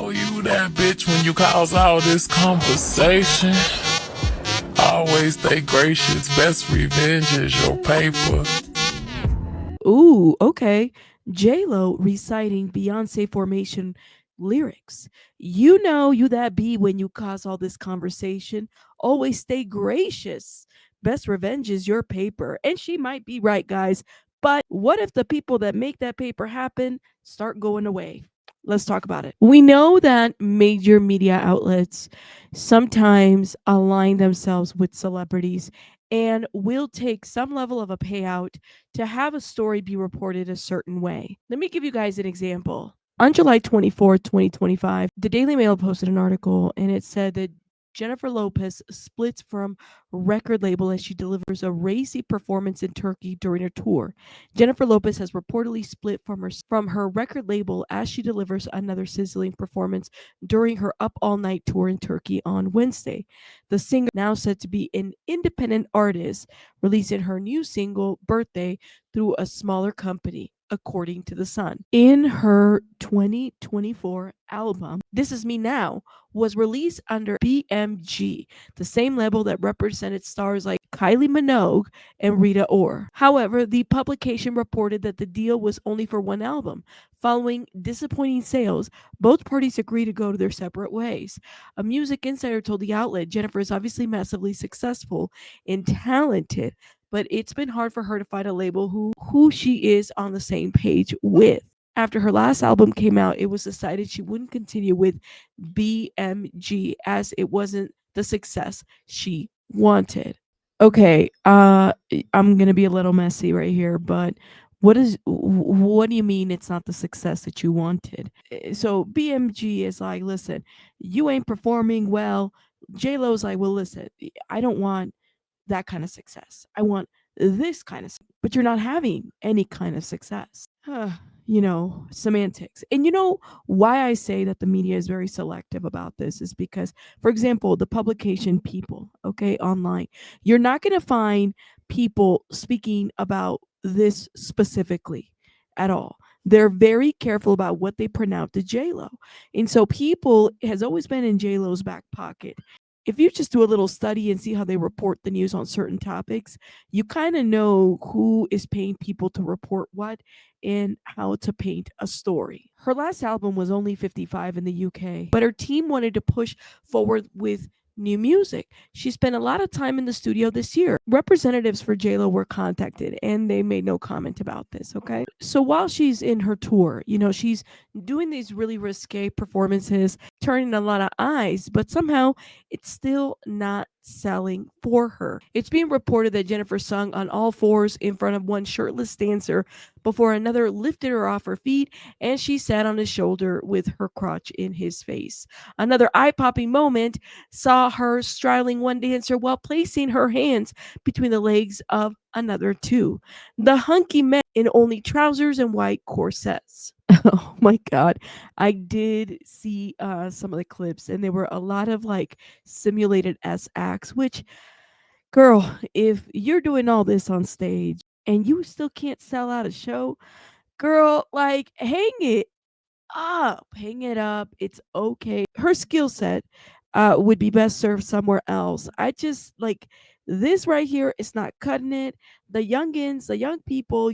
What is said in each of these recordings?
know you that bitch when you cause all this conversation. Always stay gracious, best revenge is your paper. Ooh, okay. JLO reciting Beyonce Formation lyrics. You know you that be when you cause all this conversation. Always stay gracious. Best revenge is your paper. And she might be right, guys. But what if the people that make that paper happen start going away? Let's talk about it. We know that major media outlets sometimes align themselves with celebrities and will take some level of a payout to have a story be reported a certain way. Let me give you guys an example. On July 24th, 2025, the Daily Mail posted an article and it said that Jennifer Lopez splits from record label as she delivers a racy performance in Turkey during her tour. Jennifer Lopez has reportedly split from her record label as she delivers another sizzling performance during her Up All Night tour in Turkey on Wednesday. The singer, now said to be an independent artist, releasing her new single Birthday through a smaller company, according to The Sun. In her 2024 album, This Is Me Now, was released under BMG, the same label that represented stars like Kylie Minogue and Rita Ora. However, the publication reported that the deal was only for one album. Following disappointing sales, both parties agreed to go to their separate ways. A music insider told the outlet Jennifer is obviously massively successful and talented, but it's been hard for her to find a label who she is on the same page with. After her last album came out, it was decided she wouldn't continue with BMG as it wasn't the success she wanted. Okay, I'm going to be a little messy right here, but what do you mean it's not the success that you wanted? So BMG is like, listen, you ain't performing well. JLo's like, well, listen, I don't want that kind of success. I want this kind of, but you're not having any kind of success. Semantics. And you know why I say that the media is very selective about this is because, for example, the publication People, okay, online, you're not going to find people speaking about this specifically at all. They're very careful about what they pronounce to JLo. And so People has always been in JLo's back pocket. If you just do a little study and see how they report the news on certain topics, you kind of know who is paying people to report what and how to paint a story. Her last album was only 55 in the UK, but her team wanted to push forward with new music. She spent a lot of time in the studio this year. Representatives for JLo were contacted and they made no comment about this, okay? So while she's in her tour, she's doing these really risque performances, turning a lot of eyes, but somehow it's still not selling for her. It's being reported that Jennifer sung on all fours in front of one shirtless dancer before another lifted her off her feet and she sat on his shoulder with her crotch in his face. Another eye-popping moment saw her straddling one dancer while placing her hands between the legs of another two. The hunky men in only trousers and white corsets. Oh my god. I did see some of the clips and there were a lot of like simulated S acts, which, girl, if you're doing all this on stage and you still can't sell out a show, girl, like hang it up. It's okay. Her skill set would be best served somewhere else. I just like this right here is not cutting it. The youngins, the young people,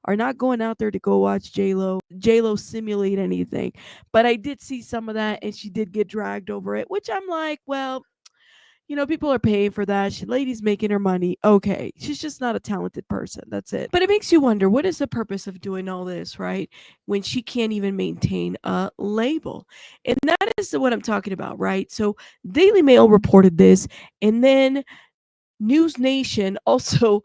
are not going out there to go watch JLo simulate anything. But I did see some of that and she did get dragged over it, which I'm like, well, people are paying for that. Lady's making her money. Okay. She's just not a talented person. That's it. But it makes you wonder, what is the purpose of doing all this, right? When she can't even maintain a label. And that is what I'm talking about, right? So Daily Mail reported this, and then News Nation also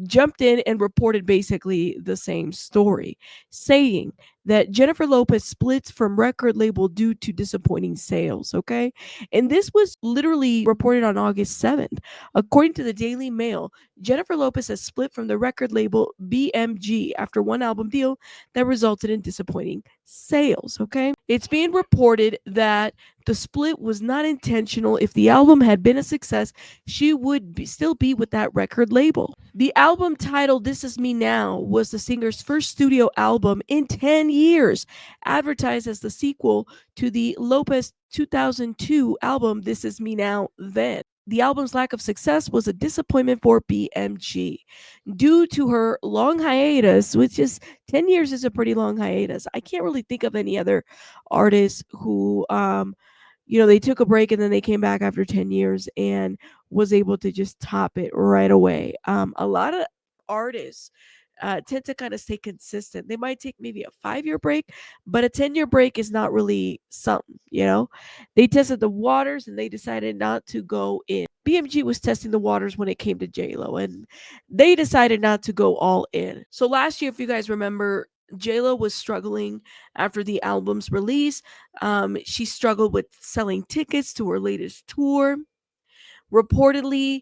jumped in and reported basically the same story, saying that Jennifer Lopez splits from record label due to disappointing sales, okay? And this was literally reported on August 7th. According to the Daily Mail, Jennifer Lopez has split from the record label BMG after one album deal that resulted in disappointing sales, okay? It's being reported that the split was not intentional. If the album had been a success, she would still be with that record label. The album titled This Is Me Now was the singer's first studio album in 10 years, advertised as the sequel to the Lopez 2002 album This Is Me Now Then. The album's lack of success was a disappointment for BMG due to her long hiatus, which is 10 years is a pretty long hiatus. I can't really think of any other artists who they took a break and then they came back after 10 years and was able to just top it right away. A lot of artists tend to kind of stay consistent. They might take maybe a 5-year break, but a 10-year break is not really something. They tested the waters and they decided not to go in. BMG was testing the waters when it came to JLO, and they decided not to go all in. So last year, if you guys remember, JLo was struggling after the album's release. She struggled with selling tickets to her latest tour, reportedly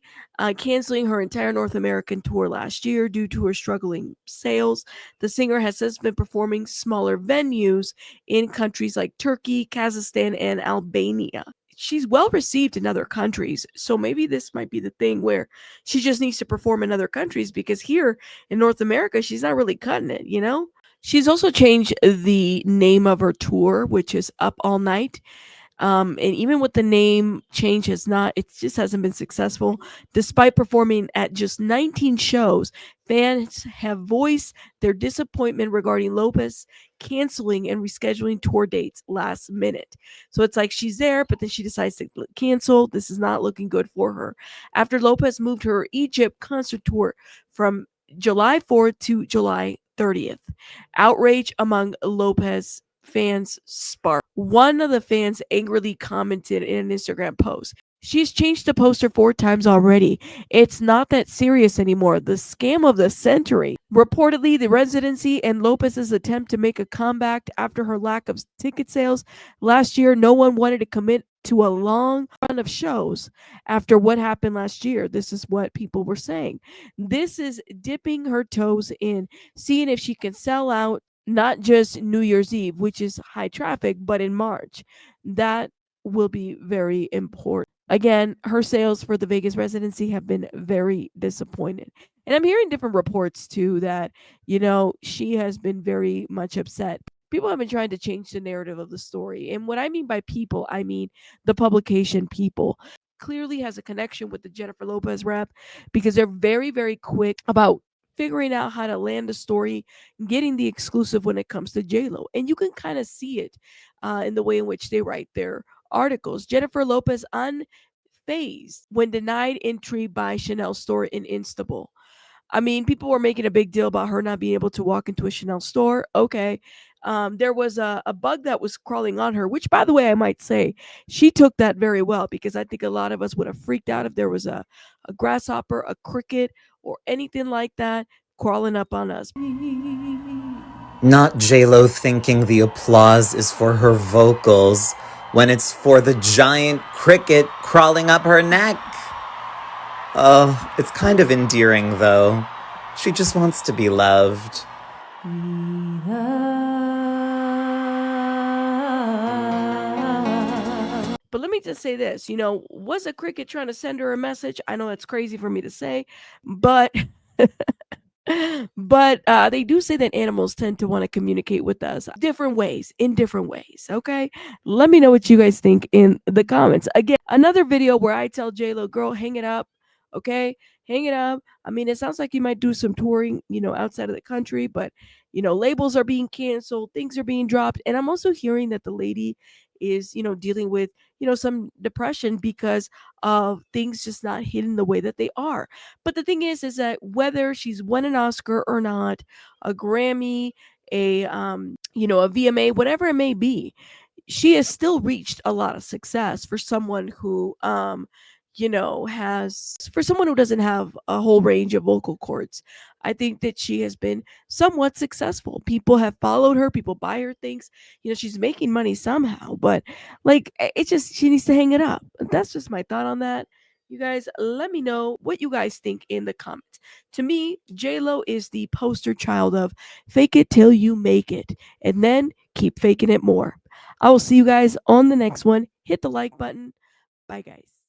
canceling her entire North American tour last year due to her struggling sales. The singer has since been performing smaller venues in countries like Turkey, Kazakhstan, and Albania. She's well received in other countries, so maybe this might be the thing where she just needs to perform in other countries, because here in North America, she's not really cutting it. She's also changed the name of her tour, which is Up All Night. And even with the name change, it just hasn't been successful. Despite performing at just 19 shows, fans have voiced their disappointment regarding Lopez canceling and rescheduling tour dates last minute. So it's like she's there, but then she decides to cancel. This is not looking good for her. After Lopez moved her Egypt concert tour from July 4th to July 30th, outrage among Lopez fans sparked. One of the fans angrily commented in an Instagram post, "She's changed the poster 4 times already. It's not that serious anymore. The scam of the century." Reportedly, the Residency and Lopez's attempt to make a comeback after her lack of ticket sales last year, no one wanted to commit to a long run of shows after what happened last year. This is what people were saying. This is dipping her toes in, seeing if she can sell out not just New Year's Eve, which is high traffic, but in March. That will be very important. Again, her sales for the Vegas residency have been very disappointed. And I'm hearing different reports too that, she has been very much upset. People have been trying to change the narrative of the story. And what I mean by people, I mean the publication people. Clearly has a connection with the Jennifer Lopez rap, because they're very, very quick about figuring out how to land a story, getting the exclusive when it comes to JLo. And you can kind of see it in the way in which they write their articles. Jennifer Lopez unfazed when denied entry by Chanel store in Istanbul. I mean, people were making a big deal about her not being able to walk into a Chanel store. Okay. There was a bug that was crawling on her, which, by the way, I might say she took that very well, because I think a lot of us would have freaked out if there was a grasshopper, a cricket, or anything like that crawling up on us. Not JLo thinking the applause is for her vocals when it's for the giant cricket crawling up her neck. Oh, it's kind of endearing, though. She just wants to be loved. But let me just say this, was a cricket trying to send her a message? I know it's crazy for me to say, but but they do say that animals tend to want to communicate with us in different ways. Okay, let me know what you guys think in the comments. Again, another video where I tell JLo, girl, hang it up. Okay, hang it up. I mean, it sounds like you might do some touring, outside of the country, but labels are being canceled, things are being dropped, and I'm also hearing that the lady is dealing with some depression because of things just not hitting the way that they are. But the thing is that whether she's won an Oscar or not, a Grammy, a VMA, whatever it may be, she has still reached a lot of success for someone who for someone who doesn't have a whole range of vocal cords. I think that she has been somewhat successful. People have followed her, people buy her things. She's making money somehow, but it's just she needs to hang it up. That's just my thought on that. You guys, let me know what you guys think in the comments. To me, JLo is the poster child of fake it till you make it, and then keep faking it more. I will see you guys on the next one. Hit the like button. Bye, guys.